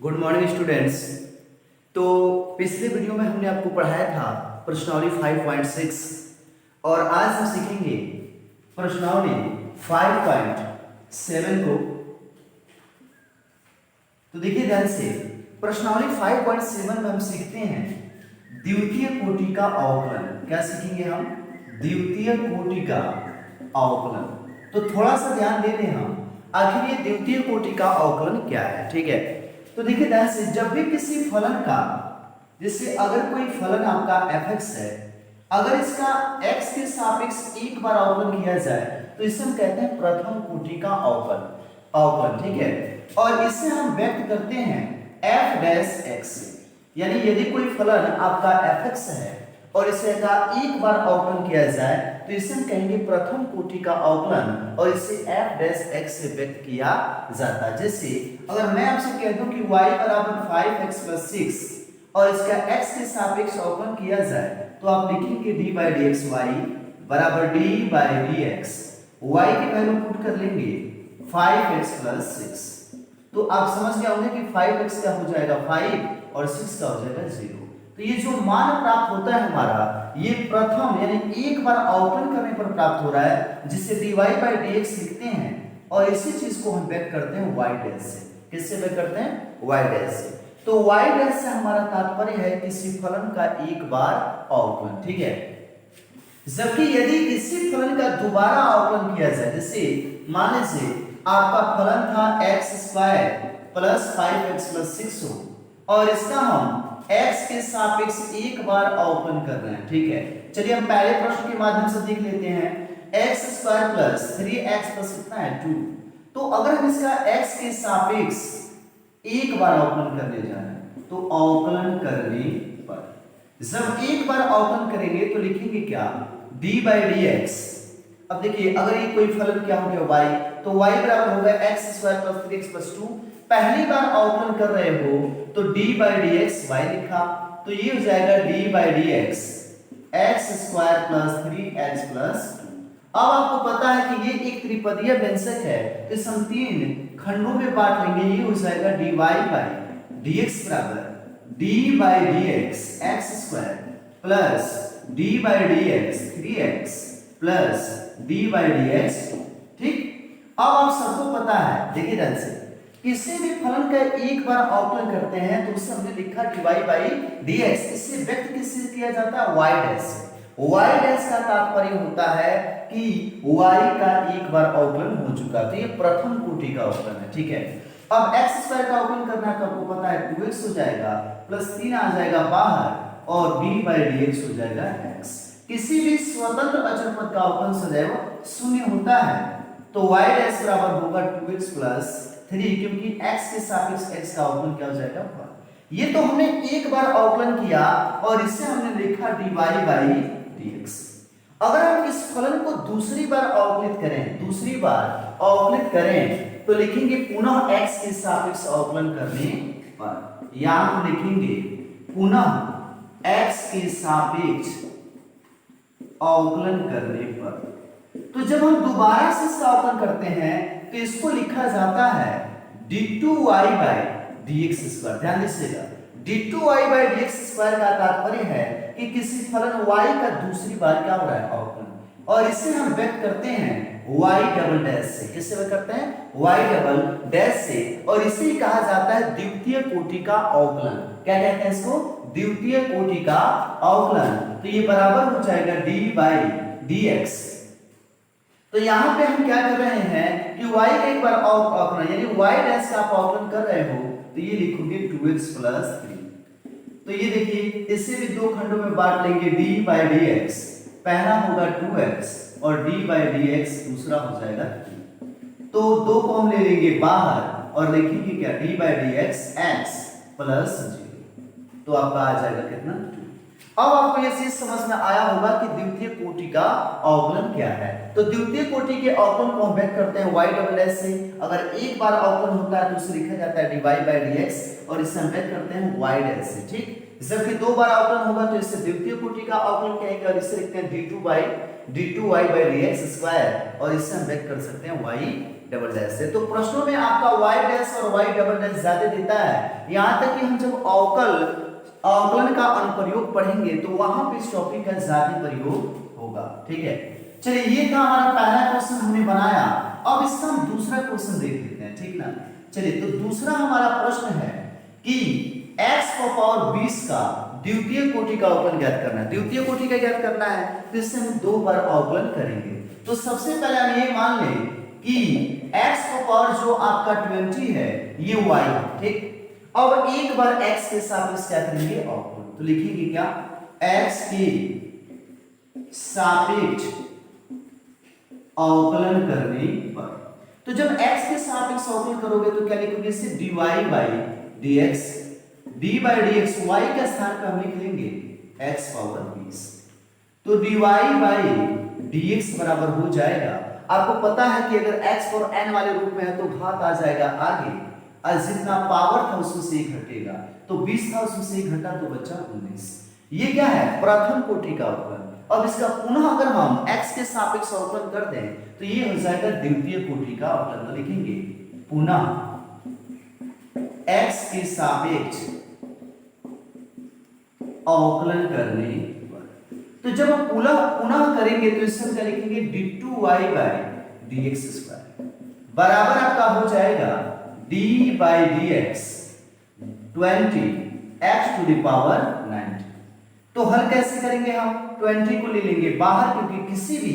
Good morning students. तो पिछले video में हमने आपको पढ़ाया था प्रश्नावली 5.6 और आज हम सीखेंगे प्रश्नावली 5.7 को। तो देखिए ध्यान से, प्रश्नावली 5.7 में हम सीखते हैं द्वितीय कोटि का अवकलन। क्या सीखेंगे हम? द्वितीय कोटि का अवकलन। तो थोड़ा सा ध्यान दे दें हम, आखिर ये द्वितीय कोटि का अवकलन क्या है। ठीक है, तो देखिए ध्यान से, जब भी किसी फलन का, जैसे अगर कोई फलन आपका fx है, अगर इसका x के सापेक्ष एक बार अवकलन किया जाए तो इसे हम कहते हैं प्रथम कोटि का अवकलन। ठीक है, और इसे हम व्यक्त करते हैं f डैश x से। यानी यदि कोई फलन आपका fx है और इसे का एक बार अवकलन किया जाए तो इसे हम कहेंगे प्रथम कोटि का अवकलन और इसे f डैश x से व्यक्त किया जाता है। जैसे अगर मैं आपसे कह दूं कि y बराबर 5x + 6 और इसका x के सापेक्ष अवकलन किया जाए तो आप लिखेंगे d by d x y बराबर d by d x, y की वैल्यू पुट कर लेंगे 5x + 6। तो आप समझ गए होंगे कि 5x का हो जाएगा 5 और 6 का हो जाएगा 0। तो ये जो मान प्राप्त होता है हमारा, ये प्रथम यानी एक बार अवकलन करने पर प्राप्त हो रहा है, जिससे dy बाई dx लिखते हैं और इसी चीज को हम व्यक्त करते हैं y डैश से। किससे व्यक्त करते हैं? y डैश से। तो y डैश से हमारा तात्पर्य है किसी फलन का एक बार अवकलन। ठीक है, जबकि यदि इसी फलन का दोबारा अवकलन किया जाए, जैसे मान लीजिए आपका फलन था x² + 5x + 6 हो और इसका हम x के सापेक्ष एक बार अवकलन कर रहे हैं। ठीक है, चलिए हम पहले प्रश्न के माध्यम से देख लेते हैं। x² + 3x + कितना है 2। तो अगर हम इसका x के सापेक्ष एक बार अवकलन करने जा रहे हैं तो अवकलन करने पर जब एक बार अवकलन करेंगे तो लिखेंगे क्या? d by d x. अब देखिए, अगर ये कोई फलन क्या हो गया y, तो y बराबर होगा x² + 3x + 2। पहली बार अवकलन कर रहे हो तो d by d x y लिखा, तो ये हो जाएगा d by d x x² + 3x + 2। अब आपको पता है कि ये एक त्रिपदीय व्यंजक है, इस हम तीन खंडों में बांट लेंगे। ये हो जाएगा dy बाई dx बराबर d by dx x² plus d by dx 3x plus d by dx। ठीक, अब आप सबको पता है, देखिए ध्यान से, किसी भी फलन का एक बार अवकलन करते हैं तो उसे हमने लिखा dy बाई dx। इससे व्यक्त किससे किया जाता है? y डैश से। y डैश का तात्पर्य होता है कि y का एक बार अवकलन हो चुका, तो ये प्रथम कोटि का अवकलन है। ठीक है, अब x² का अवकलन करना है तो आपको पता है 2x हो जाएगा प्लस 3 आ जाएगा बाहर और d बाई dx हो जाएगा x। किसी भी स्वतंत्र अचर पद का अवकलन सदैव शून्य होता है, तो y डैश बराबर होगा 2x + 3, क्योंकि x के सापेक्ष x का अवकलन क्या हो जाएगा 1। ये तो हमने एक बार अवकलन किया और इसे हमने लिखा dy बाई dx। अगर हम इस फलन को दूसरी बार अवकलित करें तो लिखेंगे पुनः x के सापेक्ष अवकलन करने पर, या हम लिखेंगे पुनः x के सापेक्ष अवकलन करने पर। तो जब हम दोबारा से इसका अवकलन करते हैं तो इसको लिखा जाता है d2y बाई dx²। ध्यान दीजिएगा, d2y बाई dx² का तात्पर्य है कि किसी फलन y का दूसरी बार क्या हो रहा है? अवकलन, और इसे हम व्यक्त करते हैं y डबल डैश से। किससे व्यक्त करते हैं? y डबल डैश से, और इसे कहा जाता है द्वितीय कोटि का अवकलन। क्या कहते हैं इसको? द्वितीय कोटि का अवकलन। तो ये बराबर हो जाएगा d बाई dx। तो यहाँ पे हम क्या कर रहे हैं कि y का एक बार अवकलन यानी y डैश का आप अवकलन कर रहे हो तो ये लिखोगे 2x + 3। तो ये देखिए, इसे भी दो खंडों में बांट लेंगे, d बाई dx पहला होगा 2x और d बाई dx दूसरा हो जाएगा 3। तो दो को हम ले लेंगे बाहर और लिखेंगे क्या? d by dx x + 0। तो आपका आ जाएगा कितना? 2। अब आपको यह चीज समझ में आया होगा कि द्वितीय कोटि का अवकलन क्या है। तो द्वितीय कोटि के अवकलन को हम व्यक्त करते हैं y डबल डैश से। अगर एक बार अवकलन होता है तो उसे लिखा जाता है dy बाई dx और इसे हम व्यक्त करते हैं y डैश से। ठीक, जबकि दो बार अवकलन होगा तो इसे द्वितीय कोटि का अवकलन कहेंगे और इसे लिखते हैं d2y बाई dx² और इसे हम व्यक्त कर सकते हैं y डबल डैश से। तो प्रश्नों में आपका y डैश और y डबल डैश ज्यादा देता है, यहाँ तक कि हम जब अवकलन का अनुप्रयोग पढ़ेंगे तो वहां पे इस टॉपिक का ज्यादा प्रयोग होगा। ठीक है, चलिए ये था हमारा पहला क्वेश्चन हमने बनाया। अब इसका हम दूसरा क्वेश्चन देख लेते हैं, ठीक ना। चलिए, तो दूसरा हमारा प्रश्न है कि x को पावर 20 का द्वितीय कोटि का अवकलन ज्ञात करना है। द्वितीय कोटि का ज्ञात करना है तो इससे हम 2 बार अवकलन करेंगे। तो सबसे पहले हम ये मान लें कि x को पावर जो आपका 20 है ये y है, ठीक। अब एक बार x के सापेक्ष क्या करेंगे, अवकलन। तो लिखेंगे क्या, x के सापेक्ष अवकलन करने पर। तो जब x के सापेक्ष अवकलन करोगे तो क्या लिखोगे, इसे dy by dx, d by dx y के स्थान पर हम लिख लेंगे x पावर 20। तो dy by dx बराबर हो जाएगा, आपको पता है कि अगर x और n वाले रूप में है तो घात आ जाएगा आगे, और जितना पावर था उसमें से 1 घटेगा, तो 20 था उसमें से 1 घटा तो बचा 19। ये क्या है, प्रथम कोटि का अवकलन। अब इसका पुनः अगर हम x के सापेक्ष अवकलन कर दें तो ये हो जाएगा द्वितीय कोटि का अवकलन। तो लिखेंगे पुनः x के सापेक्ष अवकलन करने पर। तो जब हम पुनः करेंगे तो इससे हम क्या लिखेंगे, d2y by dx स्क्वायर बराबर आपका हो जाएगा d by dx 20x to the power 90। तो हल कैसे करेंगे, हम 20 को ले लेंगे बाहर, क्योंकि किसी भी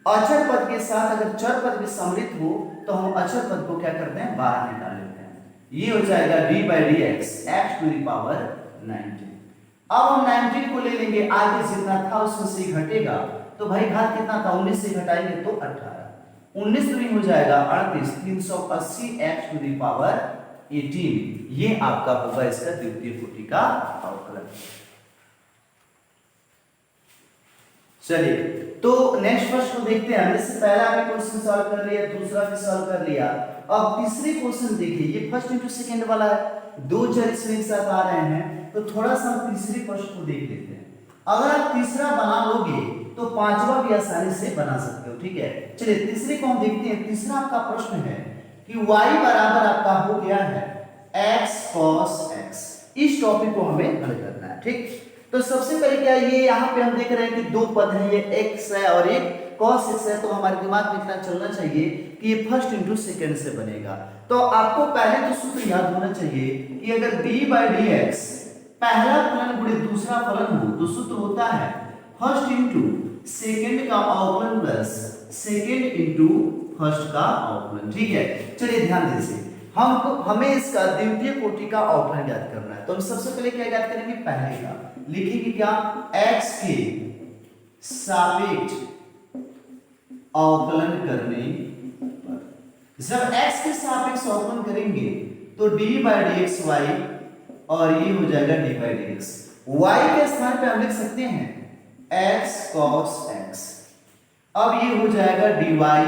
अचर पद के साथ अगर चर पद भी सम्मिलित हो तो हम अचर पद को क्या करते हैं, बाहर निकाल लेते हैं। ये हो जाएगा d by dx x to the power 90। अब हम 19 को ले लेंगे, आगे जितना था उसमें से घटेगा, तो भाई घात कितना था, 19 से घटाएंगे तो 18, 19 दूनी हो जाएगा 38, 380 x to the power 18। ये आपका होगा इसका द्वितीय कोटि का अवकलन। चलिए, तो नेक्स्ट प्रश्न को देखते हैं। इससे पहला हमने क्वेश्चन सॉल्व कर लिया, दूसरा भी सॉल्व कर लिया। अब तीसरी क्वेश्चन देखिए, ये फर्स्ट इंटू सेकंड वाला है, 2 चर इसमें एक साथ आ रहे हैं, तो थोड़ा सा हम तीसरी प्रश्न को देख लेते हैं। अगर आप तीसरा बना लोगे तो पांचवा भी आसानी से बना सकते हो, ठीक है। चलिए तीसरे को हम देखते हैं। तीसरा आपका प्रश्न है कि y बराबर आपका हो गया है x cos x। इस टॉपिक को हमें हल करना है, ठीक। तो सबसे पहले क्या, ये यहाँ पे हम देख रहे हैं कि 2 पद हैं, ये x है और एक cos x है। तो हमारे दिमाग में इतना चलना चाहिए कि ये फर्स्ट इंटू सेकेंड से बनेगा। तो आपको पहले तो सूत्र याद होना चाहिए कि अगर d by dx पहला फलन गुणे दूसरा फलन हो तो सूत्र होता है फर्स्ट इंटू सेकेंड का अवकलन प्लस सेकेंड इंटू फर्स्ट का अवकलन, ठीक है। चलिए ध्यान दीजिए, हमें इसका द्वितीय कोटि का अवकलन ज्ञात करना है। तो हम सबसे पहले क्या ज्ञात करेंगे, पहले का लिखेंगे क्या, x के सापेक्ष अवकलन करने पर। जब x के सापेक्ष अवकलन करेंगे तो d by dx y और ये हो जाएगा d by dx। y के स्थान पे हम लिख सकते हैं x cos x। अब ये हो जाएगा dy by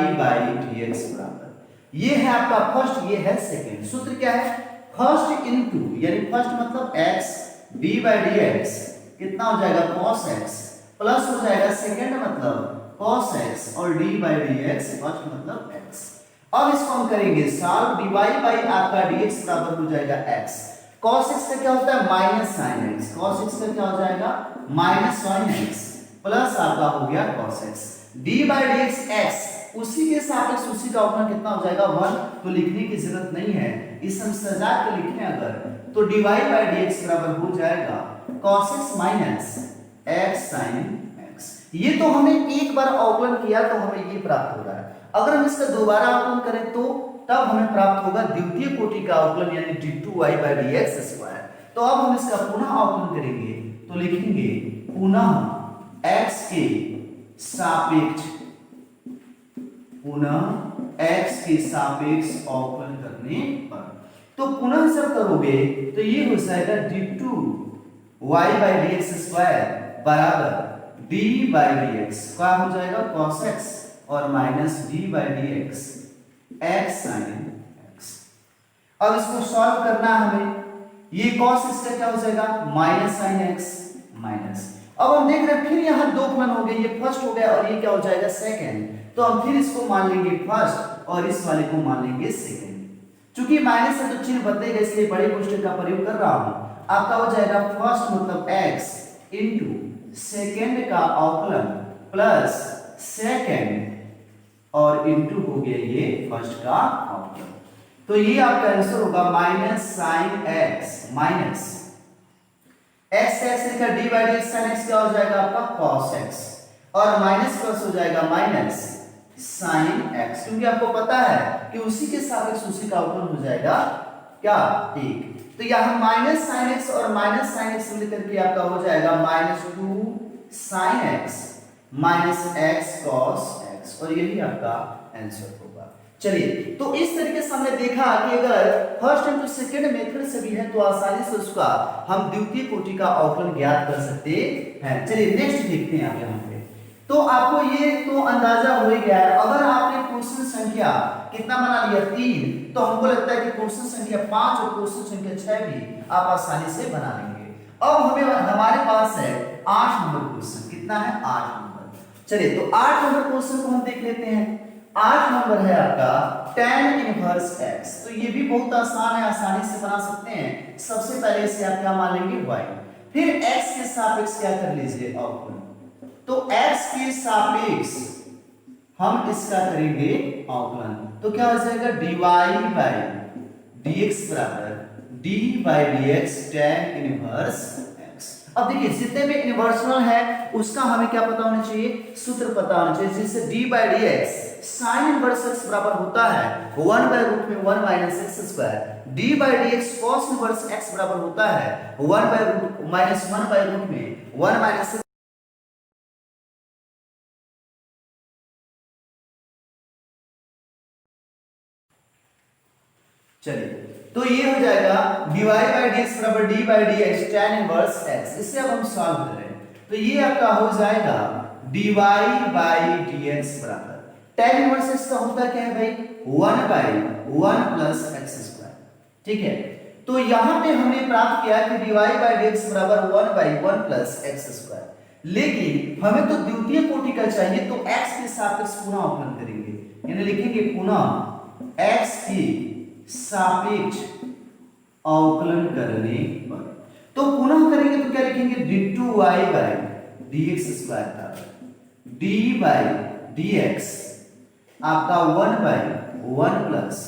dx बराबर, ये है आपका फर्स्ट, ये है सेकेंड। सूत्र क्या है, फर्स्ट इनटू, यानी फर्स्ट मतलब x, d by dx कितना हो जाएगा cos x, प्लस हो जाएगा सेकेंड मतलब cos x और d by dx फर्स्ट मतलब x। अब इसको हम करेंगे सॉल्व, dy by आपका dx बराबर हो जाएगा x। cos x का क्या होता है, minus sin x। cos x का क्या हो जाएगा, माइनस sin x, प्लस आपका हो गया cos x। d by dx x, उसी के सापेक्ष उसी का अवकलन कितना हो जाएगा 1। तो लिखने की जरूरत नहीं है, इस हम सजा के लिखें अगर तो dy by dx बराबर हो जाएगा cos x minus x sin x। ये तो हमें एक बार अवकलन किया तो हमें ये प्राप्त हो रहा है। अगर हम इसका दोबारा अवकलन करें तो तब हमें प्राप्त होगा द्वितीय कोटि का अवकलन, यानी d2y by dx स्क्वायर। तो अब हम इसका पुनः अवकलन करेंगे तो लिखेंगे पुनः x के सापेक्ष, पुनः x के सापेक्ष अवकलन करने पर। तो पुनः जब करोगे तो ये हो जाएगा d2y by dx स्क्वायर बराबर d by dx, क्या हो जाएगा cos x और minus d by dx x sin x। अब इसको सॉल्व करना है हमें, ये cos x का क्या हो जाएगा माइनस sin x माइनस। अब हम देख रहे हैं फिर यहाँ 2 फलन हो गए, ये फर्स्ट हो गया और ये क्या हो जाएगा सेकेंड। तो हम फिर इसको मान लेंगे फर्स्ट और इस वाले को मान लेंगे सेकंड। चूंकि माइनस से तो चिन्ह बदलेगा इसलिए बड़े कोष्ठक का प्रयोग कर रहा हूं। आपका हो जाएगा फर्स्ट मतलब x इंटू सेकेंड का अवकलन प्लस सेकेंड और इंटू हो गया ये फर्स्ट का अवकलन। तो ये आपका आंसर होगा minus sine x minus x x लिखा d by d sine x क्या हो जाएगा आपका कॉस एक्स और माइनस प्लस हो जाएगा माइनस साइन एक्स, क्योंकि आपको पता है कि उसी के सापेक्ष उसी का अवकलन हो जाएगा क्या एक। तो यहां माइनस साइन एक्स और माइनस साइन एक्स मिलकर के आपका हो जाएगा minus 2 sign x minus x cos x और यही आपका आंसर होगा। चलिए, तो इस तरीके से हमने देखा कि अगर फर्स्ट एंड सेकंड मेथड से भी है तो आसानी से उसका हम द्वितीय कोटि का अवकलन ज्ञात कर सकते हैं। चलिए नेक्स्ट देखते हैं आप यहाँ पे। तो आपको ये तो अंदाजा हो ही गया है, अगर आपने क्वेश्चन संख्या कितना बना लिया 3, तो हमको लगता है कि क्वेश्चन संख्या 5 और क्वेश्चन संख्या 6 भी आप आसानी से बना लेंगे। अब हमारे पास है 8 नंबर क्वेश्चन। कितना है 8 नंबर। चलिए, तो 8 नंबर क्वेश्चन को हम देख लेते हैं। 8 नंबर है आपका tan इनवर्स x। तो ये भी बहुत आसान है, आसानी से बना सकते हैं। सबसे पहले इसे आप क्या मान लेंगे y, फिर x के सापेक्ष क्या कर लीजिए अवकलन। तो x के सापेक्ष हम इसका करेंगे अवकलन, तो क्या हो जाएगा dy बाई dx बराबर d by dx tan inverse x। अब देखिए जितने भी इनवर्सनल है उसका हमें क्या पता होना चाहिए, सूत्र पता होना चाहिए, जिससे d by dx sine inverse x बराबर होता है 1 बाई रूट में 1 minus x square, d by dx cos inverse x बराबर होता है 1 by root minus 1 by root में 1 माइनस। चलिए, तो ये हो जाएगा dy बाई dx बराबर d by dx tan inverse x। इसे अब हम सॉल्व कर रहे हैं, तो ये आपका हो जाएगा dy बाई dx बराबर tan इनवर्स x का होता क्या है भाई 1 बाई 1 प्लस एक्स स्क्वायर। ठीक है, तो यहां पे हमने प्राप्त किया कि dy बाई dx बराबर 1 बाई 1 प्लस एक्स स्क्वायर, लेकिन हमें तो द्वितीय कोटि का चाहिए, तो x के सापेक्ष पुनः अवकलन करेंगे, यानी लिखेंगे पुनः x की सापेक्ष अवकलन करने पर। तो पुनः करेंगे तो क्या लिखेंगे d2y बाई dx स्क्वायर बराबर d बाई dx आपका 1 बाई 1 प्लस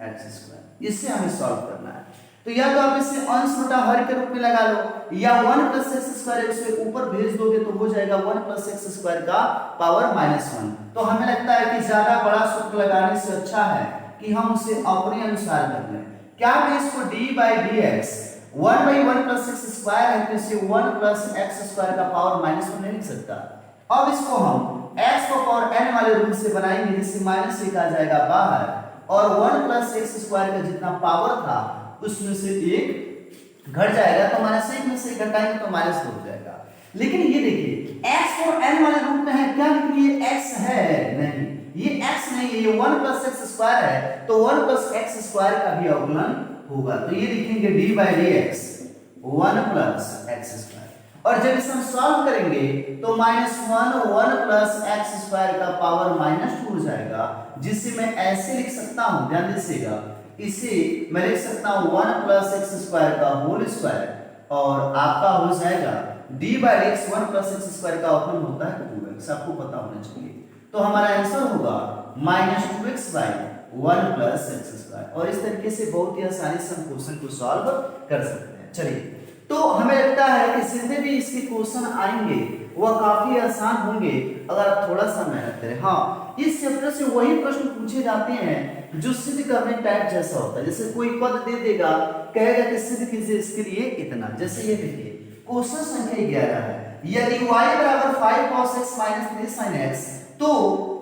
एक्स स्क्वायर। इससे हमें सॉल्व करना है, तो या तो आप इसे अंश बटा हर के रूप में लगा लो, या 1 प्लस एक्स स्क्वायर इसे ऊपर भेज दोगे तो हो जाएगा 1 प्लस एक्स स्क्वायर का पावर माइनस 1। तो हमें लगता है कि ज्यादा बड़ा सूत्र लगाने से अच्छा है कि हम उसे अपने अनुसार कर लें। क्या मैं इसको d by dx 1 by 1 plus x square है तो इसे 1 प्लस एक्स स्क्वायर का पावर माइनस 1 नहीं लिख सकता। अब इसको हम x को पावर n वाले रूप से बनाएंगे, जिससे माइनस 1 आ जाएगा बाहर और 1 प्लस एक्स स्क्वायर का जितना पावर था उसमें से एक घट जाएगा, तो माइनस 1 में से घटाएंगे तो माइनस 2 हो जाएगा। लेकिन ये देखिए x और n वाले रूप में है, क्या लिखिए x है नहीं, ये x नहीं है, ये 1 प्लस एक्स स्क्वायर है, तो 1 प्लस एक्स स्क्वायर का भी अवकलन होगा, तो ये लिखेंगे d by dx 1 plus x square. और जब इसे हम सॉल्व करेंगे तो -1 1 प्लस एक्स स्क्वायर का पावर -2 हो जाएगा, जिसे मैं ऐसे लिख सकता हूं, ध्यान दीजिएगा, इसे मैं लिख सकता हूं 1 प्लस एक्स स्क्वायर का होल स्क्वायर और आपका हो जाएगा d by dx 1 plus x square का अवकलन होता है 2x, आपको पता होना चाहिए। तो हमारा आंसर होगा -2x by 1 plus x square. और इस तरीके से बहुत ही आसानी से हम क्वेश्चन को सॉल्व कर सकते हैं। चलिए, तो हमें लगता है कि जितने भी इसके क्वेश्चन आएंगे वह काफी आसान होंगे अगर आप थोड़ा सा मेहनत करें। हाँ, इस चैप्टर से वही प्रश्न पूछे जाते हैं जो सिद्ध करने टाइप जैसा होता है, जैसे कोई पद दे देगा, कहेगा कि सिद्ध कीजिए इसके लिए इतना। जैसे ये देखिए क्वेश्चन संख्या 11 है, यदि y बराबर 5 cos x minus 3 sin x, तो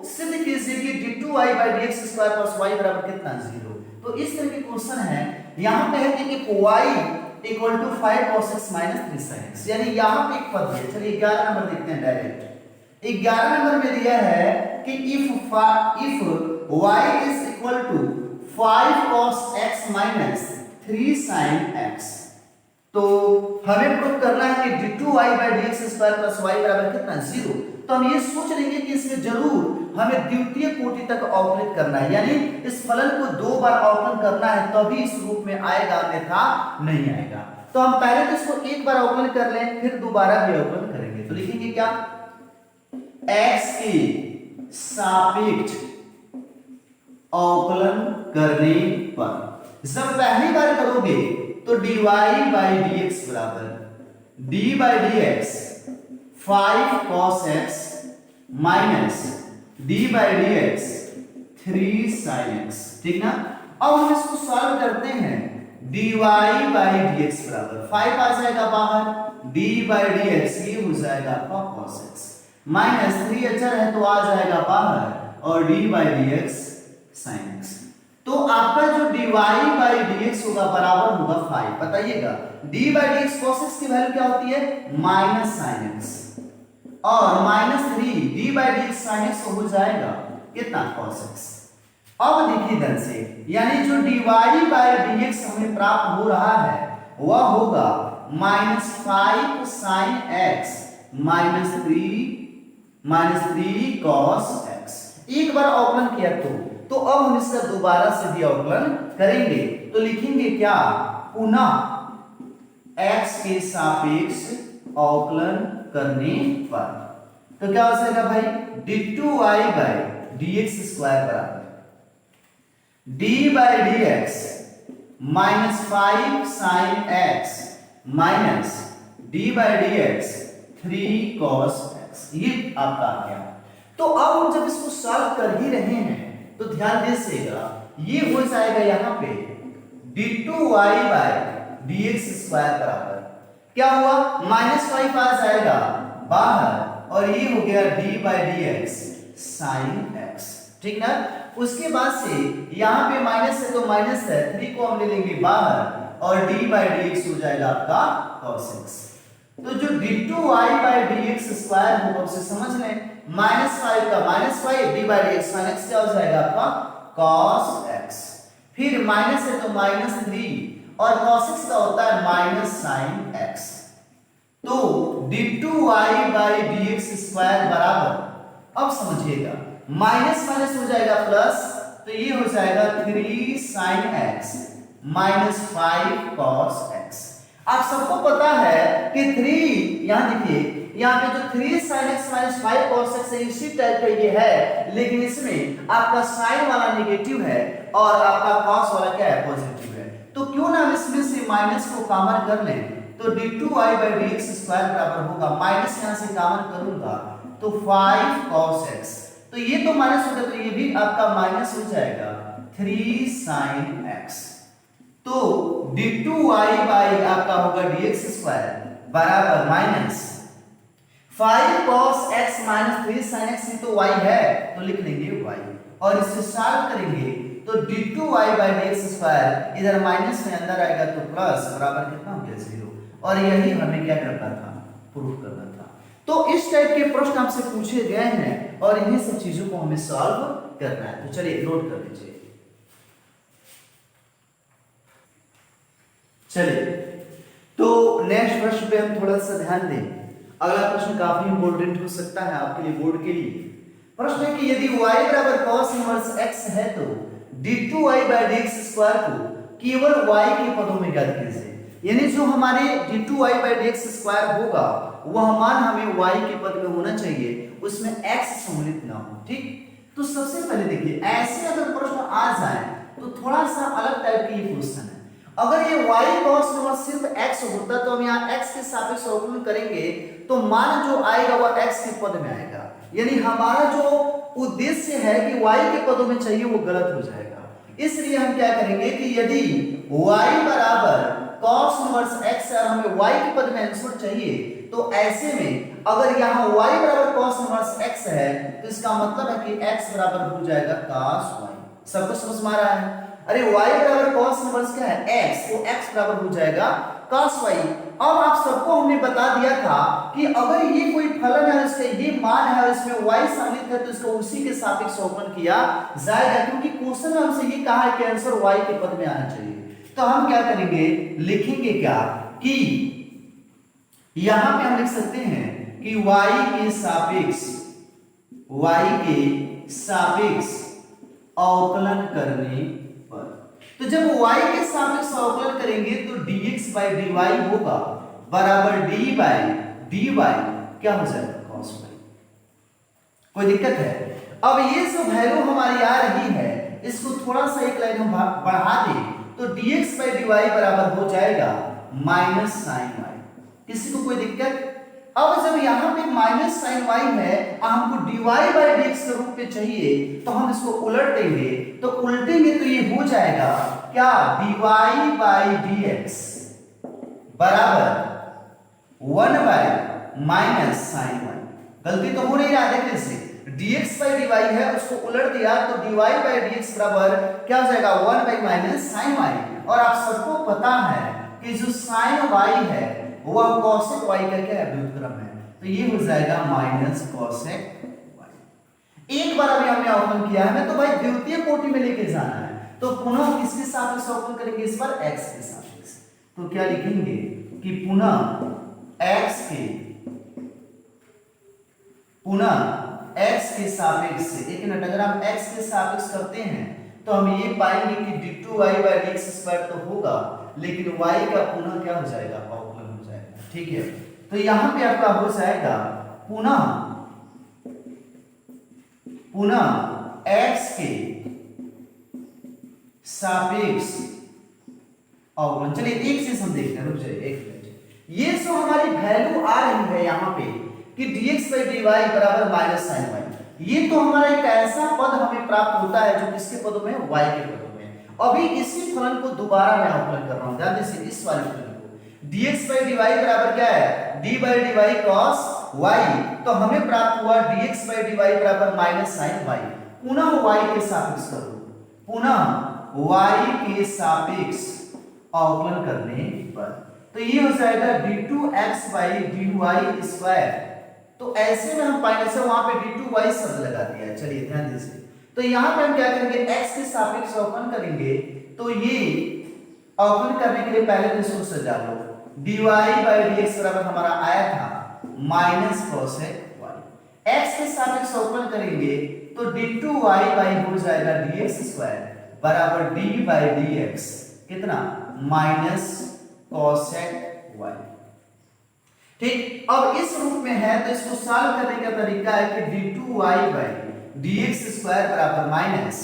सिद्ध कीजिए कि d2y by dx square plus y बराबर कितना 0। तो इस तरह के क्वेश्चन है। यहाँ पे है कि y equal to 5 cos x minus 3 sin x, यानी यहाँ पे एक पद है। चलिए 11 नंबर देखते हैं डायरेक्ट। 11 नंबर में दिया है कि if y is equal to 5 cos x minus 3 sin x, तो हमें प्रूव करना है कि d2y/dx² + y बराबर कितना 0। तो हम ये सोच लेंगे कि इसमें जरूर हमें द्वितीय कोटि तक अवकलित करना है, यानी इस फलन को 2 बार अवकलन करना है तभी इस रूप में आएगा, अन्यथा नहीं आएगा। तो हम पहले तो इसको एक बार अवकलन कर लें, फिर दोबारा भी अवकलन करेंगे। तो लिखेंगे क्या, x के सापेक्ष अवकलन करने पर जब पहली बार करोगे तो dy/dx बराबर d/dx 5 cos x minus d/dx 3 sin x, ठीक ना। अब हम इसको सॉल्व करते हैं, dy/dx बराबर 5 आ जाएगा बाहर, d/dx ये हो जाएगा आपका cos x माइनस 3 अचर है तो आ जाएगा बाहर और d/dx sin x। तो आपका जो dy/dx होगा बराबर होगा 5। बताइएगा d/dx cos x की वैल्यू क्या होती है, -sin x, और -3 d/dx sin x हो जाएगा कितना, cos x। अब देखिए ध्यान से, यानी जो dy/dx हमें प्राप्त हो रहा है वह होगा -5 sin x -3 cos x। एक बार अवकलन किया तो अब हम इसका दोबारा से भी अवकलन करेंगे। तो लिखेंगे क्या, पुनः x के सापेक्ष अवकलन करने पर। तो क्या हो जाएगा भाई, d2y/dx² बराबर d/dx -5 sin x d/dx 3 cos x, ये आपका आ गया। तो अब हम जब इसको सॉल्व कर ही रहे हैं तो ध्यान दीजिएगा, ये हो जाएगा यहाँ पे d2y/dx² बराबर क्या हुआ, -5 आ जाएगा बाहर और ये हो गया d/dx sin x, ठीक ना। उसके बाद से यहाँ पे माइनस है तो माइनस है, 3 को हम ले लेंगे बाहर और d/dx हो जाएगा आपका cos x। तो जो d2y/dx² होगा उसे समझ लें, -5 का -5 d/dx sin x क्या हो जाएगा आपका cos x, फिर माइनस है तो -3 और cos x का होता है -sin x। तो d2y/dx² बराबर, अब समझिएगा माइनस माइनस हो जाएगा प्लस, तो ये हो जाएगा 3 sin x -5 cos x। आप सबको पता है कि 3, यहां देखिए यहाँ पे जो 3 sin x -5 cos x है इसी टाइप का ये है, लेकिन इसमें आपका sin वाला नेगेटिव है और आपका cos वाला क्या है, पॉजिटिव है। तो क्यों ना हम इसमें से माइनस को कॉमन कर लें, तो d2y/dx² बराबर होगा, माइनस यहां से कॉमन करूंगा तो 5 cos x, तो ये तो माइनस होगा तो ये भी आपका माइनस हो जाएगा 3 sin x। तो d2y आपका होगा dx² बराबर -5 cos x -3 sin x, तो y है तो लिख लेंगे y, और इसे सॉल्व करेंगे तो d2y/dx² इधर माइनस में अंदर आएगा तो प्लस बराबर कितना हो गया 0, और यही हमें क्या करना था, प्रूफ करना था। तो इस टाइप के प्रश्न आपसे पूछे गए हैं और इन्हीं सब चीजों को हमें सॉल्व करना है। तो चलिए नोट कर लीजिए। चलिए तो नेक्स्ट प्रश्न पे हम थोड़ा सा ध्यान दें। अगला प्रश्न काफी इंपॉर्टेंट हो सकता है आपके लिए, बोर्ड के लिए। प्रश्न है कि यदि y बराबर cos इनवर्स x है तो d2y/dx² को केवल y के पदों में ज्ञात कीजिए। यानी जो हमारे d2y/dx² होगा वह मान हमें y के पद में होना चाहिए, उसमें x सम्मिलित ना हो, ठीक। तो सबसे पहले देखिए, ऐसे अगर प्रश्न आ जाए तो थोड़ा सा अलग टाइप की ये क्वेश्चन है। अगर ये y cos इनवर्स सिर्फ x होता तो हम यहाँ x के सापेक्ष अवकलन करेंगे तो मान जो आएगा वह x के पद में आएगा, यानी हमारा जो उद्देश्य है कि y के पदों में चाहिए वो गलत हो जाएगा। इसलिए हम क्या करेंगे कि यदि y बराबर cos इनवर्स x और हमें y के पद में आंसर चाहिए तो ऐसे में अगर यहाँ y बराबर cos इनवर्स x है तो इसका मतलब है कि x बराबर हो जाएगा cos y। सबको समझ में आ रहा है? अरे y बराबर cos इनवर्स क्या है, x, तो x बराबर हो जाएगा cos y। अब आप सबको हमने बता दिया था कि अगर ये कोई फलन है, इसका ये मान है और इसमें y सम्मिलित है तो इसको उसी के सापेक्ष अवकलन किया जाएगा, क्योंकि क्वेश्चन में हमसे ये कहा है कि आंसर y के पद में आना चाहिए। तो हम क्या करेंगे, लिखेंगे क्या, कि यहां पे हम लिख सकते हैं कि y के सापेक्ष अवकलन करने पर, तो जब y के सापेक्ष अवकलन करेंगे तो dx by dy होगा बराबर d by dy क्या हो जाएगा cos y। कोई दिक्कत है? अब ये जो वैल्यू हमारी आ रही है इसको थोड़ा सा एक लाइन हम बढ़ा दें तो dx by dy बराबर हो जाएगा माइनस साइन y। किसी को कोई दिक्कत? अब जब यहाँ पे माइनस साइन y है हमको dy by dx के रूप में चाहिए तो हम इसको उलट देंगे, तो उल्टेंगे तो ये हो जाएगा क्या dy by dx बराबर 1 by माइनस साइन y। गलती तो हो नहीं रहा है, देखने से dx by dy है उसको उलट दिया तो dy by dx बराबर क्या हो जाएगा 1 by माइनस साइन y। और आप सबको पता है कि जो साइन y है वह cosec y का क्या है व्युत्क्रम है, तो ये हो जाएगा माइनस cosec y। एक बार अभी हमने अवकलन किया है तो भाई द्वितीय कोटि में लेके जाना है, तो पुनः किसके सापेक्ष अवकलन करेंगे इस बार x के सापेक्ष, तो क्या लिखेंगे कि पुनः x के सापेक्ष से, एक मिनट, अगर हम x के सापेक्ष करते हैं तो हम ये पाएंगे कि d2y by dx स्क्वायर तो होगा लेकिन y का पुनः क्या हो जाएगा अवकलन हो जाएगा। ठीक है, तो यहां पे आपका हो जाएगा पुनः x के सापेक्ष अवकलन। चलिए एक चीज हम देखते हैं, रुक जाइए एक मिनट। ये जो हमारी वैल्यू आ रही है यहाँ पे कि dx by dy बराबर माइनस साइन y, ये तो हमारा एक ऐसा पद हमें प्राप्त होता है जो किसके पदों में y के पदों में। अभी इसी फलन को दोबारा मैं अवकलन कर रहा हूं, ध्यान दीजिए इस वाले फलन को। dx by dy बराबर क्या है d by dy cos y, तो हमें प्राप्त हुआ dx by dy बराबर माइनस साइन y। पुनः y के सापेक्ष करो, पुनः y के सापेक्ष अवकलन करने पर तो ये हो जाएगा d2x by dy स्क्वायर। तो ऐसे में हम पाएंगे से वहां पे d2y शब्द लगा दिया। चलिए ध्यान दीजिए, तो यहां पे हम क्या करेंगे x के सापेक्ष अवकलन करेंगे, तो ये अवकलन करने के लिए पहले तो इसको सजा लो, dy by dx बराबर हमारा आया था माइनस cosec y। x के सापेक्ष अवकलन करेंगे तो d2y by हो जाएगा dx स्क्वायर बराबर d by dx कितना माइनस cosec y। ठीक, अब इस रूप में है तो इसको सॉल्व करने का तरीका है कि d2y by dx स्क्वायर बराबर माइनस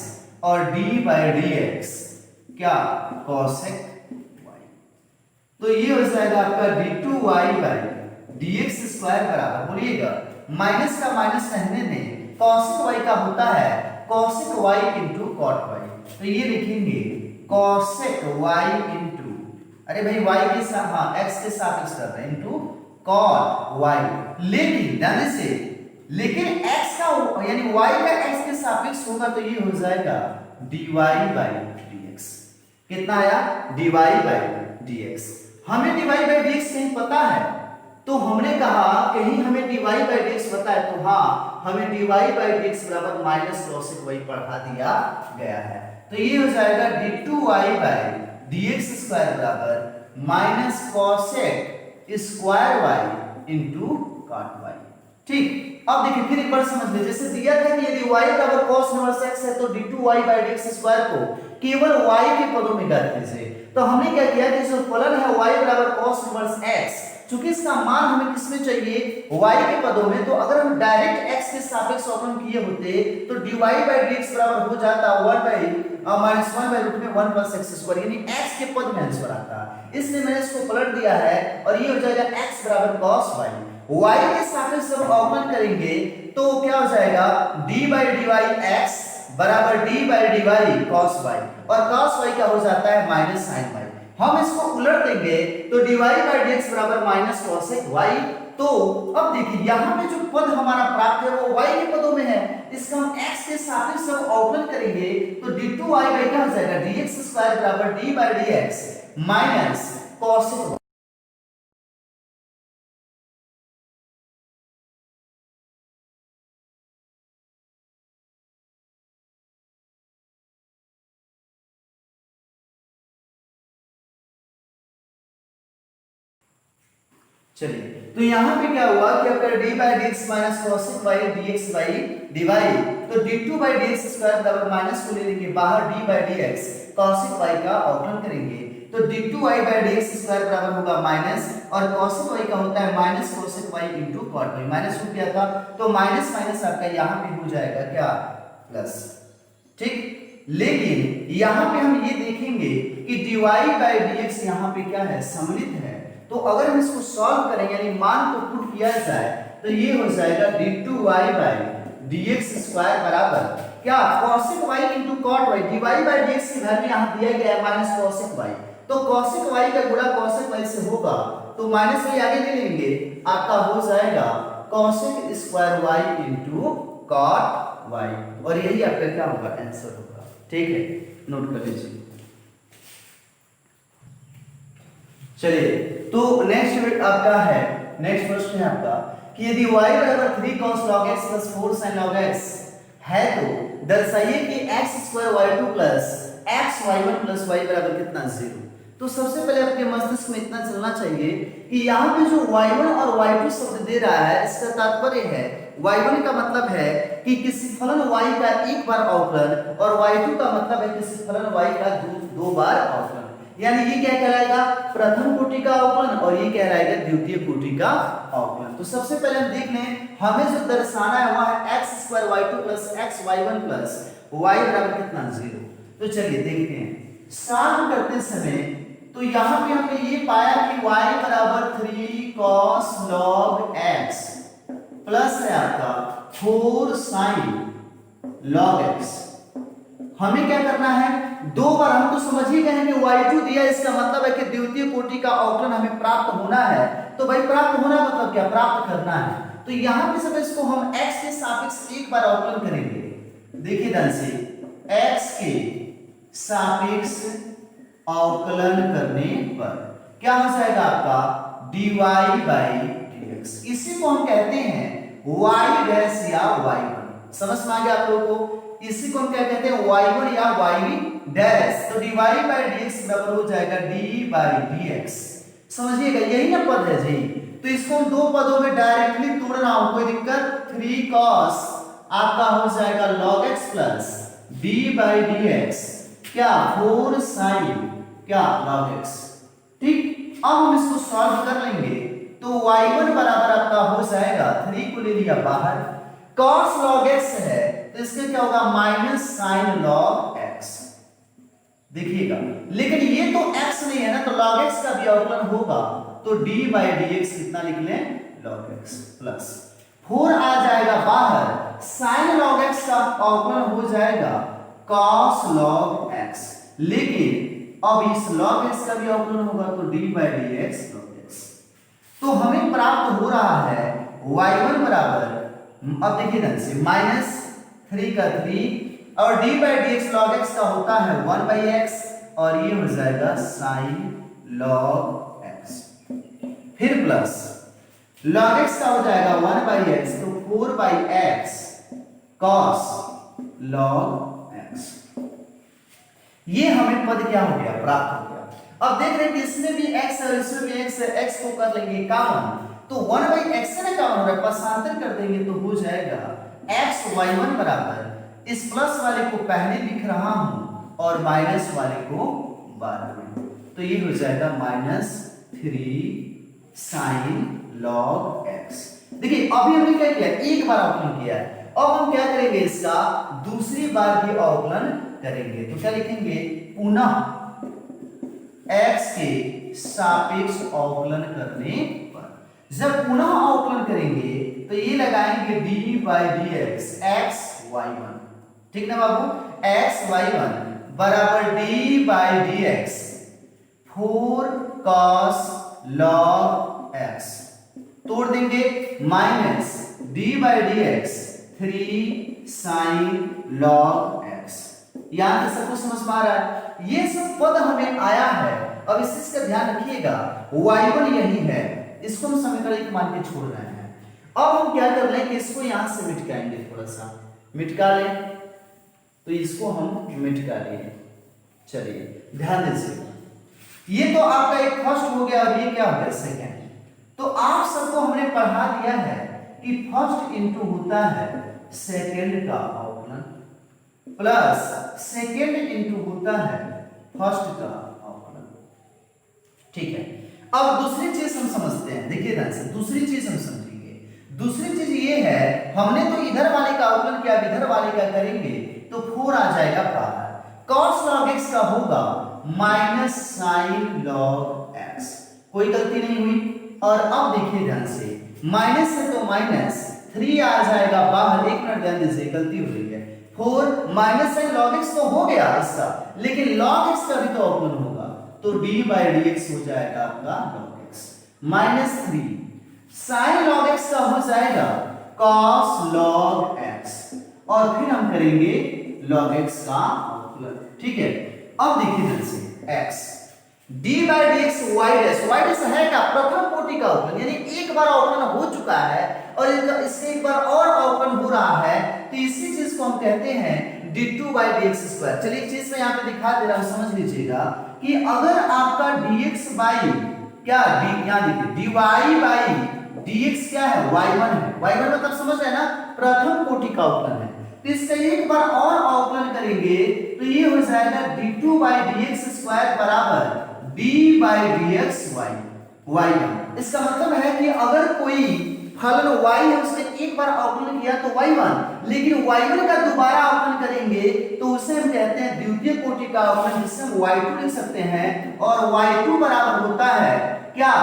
और d by dx क्या cosec y, तो ये हो जाएगा आपका d2y by dx स्क्वायर बराबर, बोलिएगा माइनस का माइनस रहने दें, cosec y का होता है cosec y into cot y, तो ये लिखेंगे cosec y into, अरे भाई y के साथ हाँ x के सापेक्ष कर रहे हैं into cot y, लेकिन ध्यान से लेकिन x का यानी y का x के सापेक्ष होगा तो ये हो जाएगा dy by dx। कितना आया dy by dx। हमें dy by dx कहीं पता है तो हमने कहा कहीं हमें dy by dx पता है तो हाँ हमें dy by dx बराबर माइनस cosec y पढ़ा दिया गया है, तो ये हो जाएगा d2y by dx स्क्वायर बराबर minus cosec square y into cot y। ठीक, अब देखिए फिर एक बार समझ लीजिए, जैसे दिया था कि यदि y बराबर cos इनवर्स x है तो d2y by dx स्क्वायर को केवल y के पदों में कर दीजिए, तो हमने क्या किया कि जो फलन है y बराबर cos इनवर्स x, चूंकि इसका मान हमें किसमें चाहिए y के पदों में, तो अगर हम डायरेक्ट x के सापेक्ष अवकलन किए होते तो dy by dx बराबर हो जाता 1 by माइनस 1 by रूट में 1 प्लस x स्क्वायर, यानी x के पद में आंसर आता, इसलिए मैंने इसको पलट दिया है और ये हो जाएगा x बराबर cos y। y के सापेक्ष जब अवकलन करेंगे तो क्या हो जाएगा d by dy x बराबर d by dy cos y, और cos y क्या हो जाता है माइनस sin y। हम इसको उलट देंगे तो dy by dx बराबर माइनस cosec y। तो अब देखिए यहाँ पे जो पद हमारा प्राप्त है वो y के पदों में है, इसका हम x के सापेक्ष जब अवकलन करेंगे तो d2y by क्या हो जाएगा dx स्क्वायर बराबर d by dx minus cosec चलिए, तो यहाँ पे क्या हुआ कि आपका d by d x minus cosec y d x by d y, तो d2 by d x square बराबर माइनस को ले लेंगे बाहर d by d x cosec y का अवकलन करेंगे, तो d2 y by d x square बराबर होगा माइनस, और कॉसिक वाई का होता है minus cosec y into cot y, minus हो गया था तो माइनस माइनस आपका यहाँ पे हो जाएगा क्या प्लस, ठीक। लेकिन यहाँ पे हम ये देखेंगे कि dy बाई dx यहाँ पे क्या है सम्मिलित है, तो अगर हम इसको सॉल्व करें यानी मान को पुट किया जाए तो ये हो जाएगा d2y बाई dx स्क्वायर बराबर क्या cosec y into cot y, dy by dx की वैल्यू यहाँ दिया गया है माइनस cosec y, तो cosec y का गुणा cosec y से होगा तो माइनस y आगे ले लेंगे, आपका हो जाएगा cosec square y into cot y, और यही आपका क्या होगा आंसर होगा, ठीक है, नोट कर लीजिए। चलिए, तो नेक्स्ट आपका है, नेक्स्ट प्रश्न है आपका कि यदि y बराबर 3 cos log x plus 4 sin log x है तो दर्शाइए कि x square y2 plus x y1 plus y बराबर कितना 0। तो सबसे पहले आपके मस्तिष्क में इतना चलना चाहिए कि यहाँ पे जो y1 और y2 शब्द दे रहा है इसका तात्पर्य है y1 का मतलब है कि किसी फलन y का एक बार अवकलन, और y2 का मतलब है किसी फलन y का दो बार अवकलन, यानी ये क्या कहलाएगा प्रथम कोटि का अवकलन और ये कहलाएगा द्वितीय कोटि का अवकलन। तो सबसे पहले हम देख लें, हमें जो दर्शाना है वह है x square y2 plus x y1 plus y बराबर कितना 0। तो चलिए देखते हैं, सॉल्व करते समय तो यहाँ पे हमने ये पाया कि y बराबर 3 cos log x प्लस है आपका 4 sin log x। हमें क्या करना है, दो बार हम तो समझ ही गए हैं कि y2 दिया, इसका मतलब है कि द्वितीय कोटि का अवकलन हमें प्राप्त होना है, तो भाई प्राप्त होना मतलब क्या प्राप्त करना है, तो यहाँ पे सब इसको हम x के सापेक्ष एक बार अवकलन करेंगे। देखिए ध्यान से, x के सापेक्ष अवकलन करने पर क्या हो जाएगा आपका dy बाई dx, इसी को हम कहते हैं y डैश या y1। समझ में आ गया आप लोगों को, इसी को हम क्या कहते हैं y1 या y डैश, तो dy बाई dx बराबर हो जाएगा d बाई dx। समझिएगा यही ना पद है जी, तो इसको हम दो पदों में डायरेक्टली तोड़ना हो कोई दिक्कत, 3 cos आपका हो जाएगा log x plus d by dx क्या 4 sin क्या log x, ठीक। अब हम इसको सॉल्व कर लेंगे तो y1 बराबर आपका हो जाएगा 3 को ले लिया बाहर, cos log x है तो इसके क्या होगा माइनस sin log x। देखिएगा, लेकिन ये तो x नहीं है ना, तो log x का भी अवकलन होगा, तो d बाई dx कितना लिख लें log x प्लस 4 आ जाएगा बाहर, sin log x का अवकलन हो जाएगा cos log x, लेकिन अब इस log x का भी अवकलन होगा तो d by dx log x। तो हमें प्राप्त हो रहा है y1 बराबर, अब देखिए ध्यान से, माइनस 3 का 3 और d by dx log x का होता है 1 बाई x, और ये हो जाएगा sin log x, फिर प्लस log x का हो जाएगा 1 बाई x, तो 4 by x cos log x। ये हमें पद क्या हो गया प्राप्त हो गया। अब देख रहे हैं कि इसमें भी x है, इसमें भी x है, x को कर लेंगे कॉमन, तो 1 बाई x से ना कॉमन हो रहा है, पक्षांतर कर देंगे तो हो जाएगा x y1 बराबर, इस प्लस वाले को पहले लिख रहा हूं और माइनस वाले को बाद में, तो ये हो जाएगा माइनस 3 sin log x। देखिए अभी हमने क्या किया, एक बार अवकलन किया है, अब हम क्या करेंगे इसका दूसरी बार भी अवकलन करेंगे, तो क्या लिखेंगे पुनः x के सापेक्ष अवकलन करने पर, जब पुनः अवकलन करेंगे तो ये लगाएंगे d by dx x y1, ठीक ना बाबू, x y1 बराबर d by dx 4 cos log x, तोड़ देंगे minus d by dx 3 sin log x। यहां तक सबको समझ में आ रहा है, ये सब पद हमें आया है। अब इस चीज का ध्यान रखिएगा, y1 यही है, इसको हम समीकरण एक मान के छोड़ रहे हैं। अब हम क्या कर लें कि इसको यहां से मिटकाएंगे, थोड़ा सा मिटका लें, तो इसको हम मिटका लिए। चलिए ध्यान दीजिए, ये तो आपका एक फर्स्ट हो गया और ये क्या हो गया सेकंड। तो आप सबको हमने पढ़ा दिया है कि फर्स्ट इंटू होता है सेकेंड का अवकलन प्लस सेकेंड इंटू होता है फर्स्ट का अवकलन। ठीक है, अब दूसरी चीज हम समझते हैं, देखिए ध्यान से दूसरी चीज हम समझेंगे। दूसरी चीज ये है, हमने तो इधर वाले का अवकलन किया, इधर वाले का करेंगे तो 4 आ जाएगा बाहर। cos log x का होगा माइनस साइन लॉग x, कोई गलती नहीं हुई। और अब देखिए ध्यान से, माइनस है तो माइनस 3 आ जाएगा बाहर। एक मिनट ध्यान दीजिए, गलती हो रही है। 4 माइनस साइन लॉग x तो हो गया इसका, लेकिन log x का भी तो अवकलन होगा, तो d/dx हो जाएगा आपका log x minus 3 sine log x का हो जाएगा cos log x, और फिर हम करेंगे log x का अवकलन। ठीक है, अब देखिए ध्यान से x d/dx y डैश है क्या प्रथम कोटि का अवकलन, यानी एक बार अवकलन हो चुका है और इससे एक बार और अवकलन हो रहा है, तो इसी चीज को हम कहते हैं d2/dx²। चलिए एक चीज मैं यहाँ पे दिखा दे रहा हूं, समझ लीजिएगा कि अगर आपका dx बाई क्या यहाँ देखिए dy/dx क्या है y1 है, y1 मतलब समझ रहे हैं ना प्रथम कोटि का अवकलन है, तो इसका एक बार और अवकलन करेंगे तो ये हो जाएगा d2/dx² बराबर d/dx y1। इसका मतलब है कि अगर कोई फलन y है उसने एक बार अवकलन किया तो y1, लेकिन y1 का दोबारा अवकलन करेंगे तो उसे हम कहते हैं द्वितीय कोटि का अवकलन, जिससे हम y2 लिख सकते हैं। और y2 बराबर होता है क्या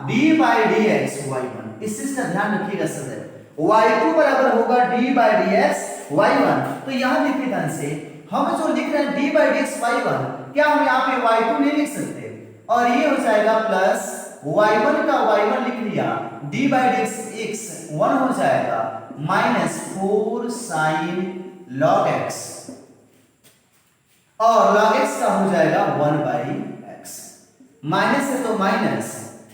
d/dx y1। इस चीज का ध्यान रखिएगा सदैव, y2 बराबर होगा d/dx y1। तो यहां देखिए ध्यान से, हम जो लिख रहे हैं d/dx y1, क्या हम यहाँ पे y2 नहीं लिख सकते, और ये हो जाएगा प्लस y1 का y1 लिख लिया, d/dx x 1 हो जाएगा माइनस 4 साइन log x, और log x का हो जाएगा 1/x। माइनस है तो माइनस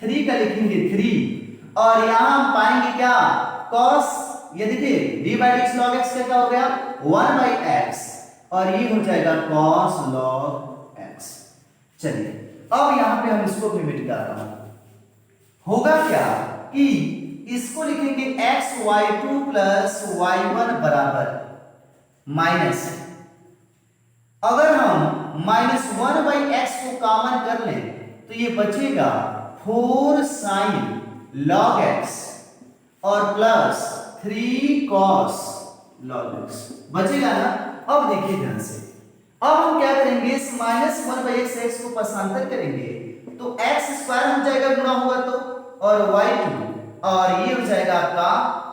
3 का लिखेंगे 3, और यहां हम पाएंगे क्या cos, ये देखिए d/dx log x क्या हो गया 1/x, और ये हो जाएगा cos log x। चलिए अब यहां पे हम इसको भी मिटा रहा हूं, होगा क्या कि इसको लिखेंगे xy2 प्लस y1 बराबर माइनस, अगर हम -1/x को कॉमन कर लें तो ये बचेगा 4 साइन log x और प्लस 3 cos log x बचेगा ना। अब देखिए ध्यान से, अब हम क्या करेंगे, इस -1/x को पक्षांतर करेंगे तो x² हो जाएगा गुणा होगा तो, और y2, और ये हो जाएगा आपका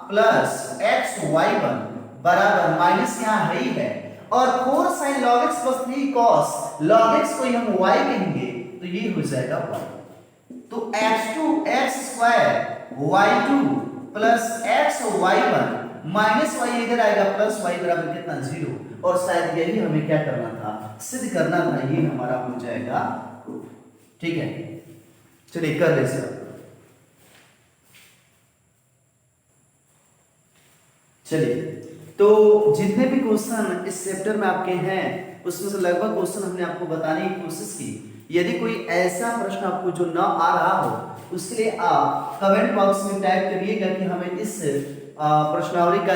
प्लस xy1 बराबर माइनस यहाँ है ही है, और 4 sin log x plus 3 cos log x को हम y कहेंगे तो ये हो जाएगा y। तो x² y2 plus xy1 minus y इधर आएगा प्लस y बराबर कितना 0, और शायद यही हमें क्या करना था, सिद्ध करना था, ये हमारा हो जाएगा। ठीक है, चलिए कर ले सर। चलिए, तो जितने भी क्वेश्चन इस चैप्टर में आपके हैं उसमें से लगभग क्वेश्चन हमने आपको बताने की कोशिश की। यदि कोई ऐसा प्रश्न आपको जो न आ रहा हो उसके लिए आप कमेंट बॉक्स में टाइप करिएगा कि हमें इस प्रश्नावली का